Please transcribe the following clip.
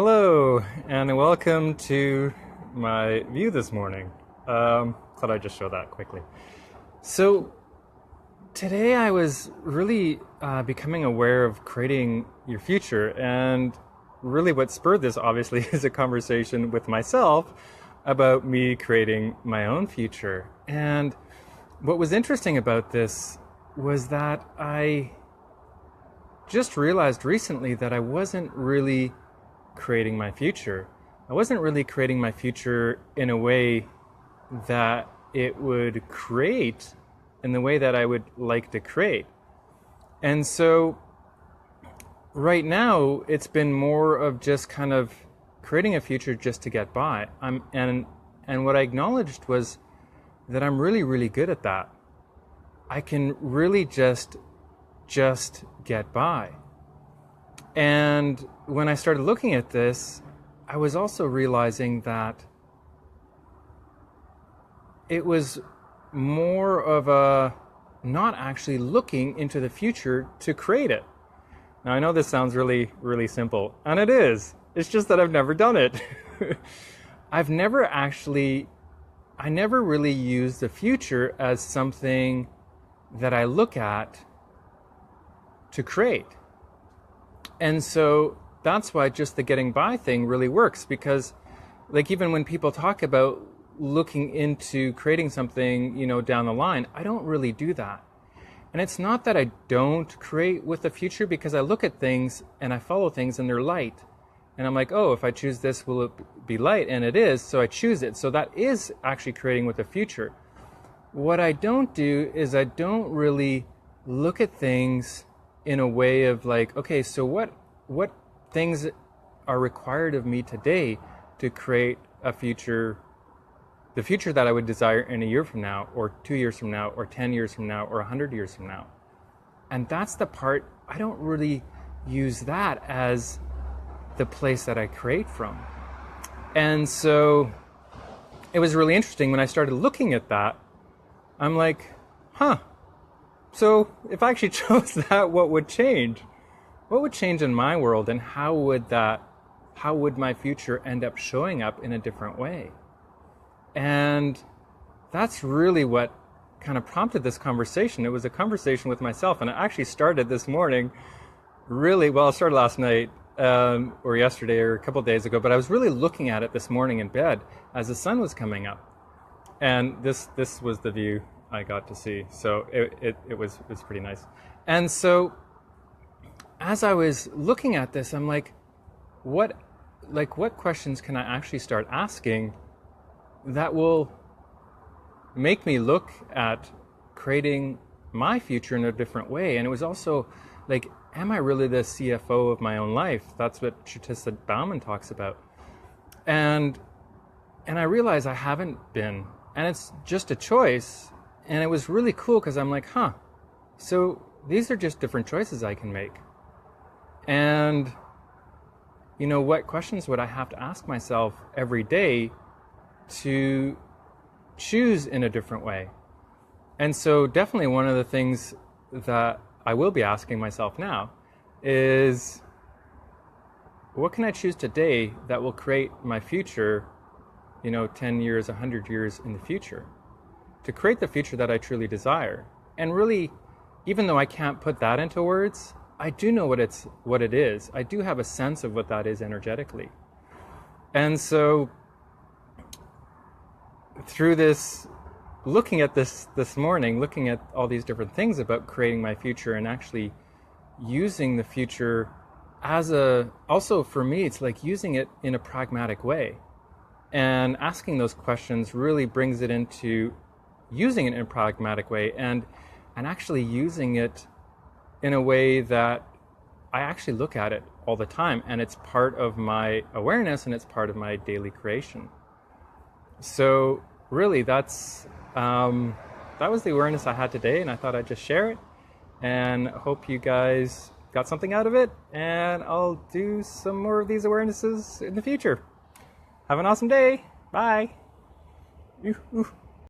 Hello, and welcome to my view this morning. Thought I'd just show that quickly. So, today I was really becoming aware of creating your future, and really what spurred this, obviously, is a conversation with myself about me creating my own future. And what was interesting about this was that I just realized recently that I wasn't really creating my future. I wasn't really creating my future in a way that it would create in the way that I would like to create. And so right now it's been more of just kind of creating a future just to get by. And what I acknowledged was that I'm really good at that. I can really just get by. And when I started looking at this, I was also realizing that it was more of a not actually looking into the future to create it. Now, I know this sounds really simple, and it is. It's just that I've never done it. I never really used the future as something that I look at to create. And so that's why just the getting by thing really works, because like even when people talk about looking into creating something, down the line, I don't really do that. And it's not that I don't create with the future, because I look at things and I follow things and they're light. And I'm like, oh, if I choose this, will it be light? And it is, so I choose it. So that is actually creating with the future. What I don't do is I don't really look at things in a way of like, okay, so what things are required of me today to create a future, the future that I would desire in a year from now, or 2 years from now, or 10 years from now, or 100 years from now. And that's the part, I don't really use that as the place that I create from. And so it was really interesting when I started looking at that. I'm like, so if I actually chose that, what would change? What would change in my world, and how would my future end up showing up in a different way? And that's really what kind of prompted this conversation. It was a conversation with myself, and it actually started this morning. It started last night, or yesterday, or a couple of days ago, but I was really looking at it this morning in bed as the sun was coming up. And this was the view I got to see. So it was pretty nice. And so as I was looking at this, I'm like, what questions can I actually start asking that will make me look at creating my future in a different way? And it was also like, am I really the CFO of my own life? That's what Shatissa Bauman talks about. And I realized I haven't been. And it's just a choice. And it was really cool because I'm like, so these are just different choices I can make. And, what questions would I have to ask myself every day to choose in a different way? And so definitely one of the things that I will be asking myself now is, what can I choose today that will create my future, 10 years, 100 years in the future? To create the future that I truly desire. And really, even though I can't put that into words, I do know what it is. I do have a sense of what that is energetically. And so through this, looking at this morning, looking at all these different things about creating my future and actually using the future also for me, it's like using it in a pragmatic way. And asking those questions really brings it into using it in a pragmatic way and actually using it in a way that I actually look at it all the time, and it's part of my awareness and it's part of my daily creation. So really that was the awareness I had today, and I thought I'd just share it, and hope you guys got something out of it, and I'll do some more of these awarenesses in the future. Have an awesome day. Bye.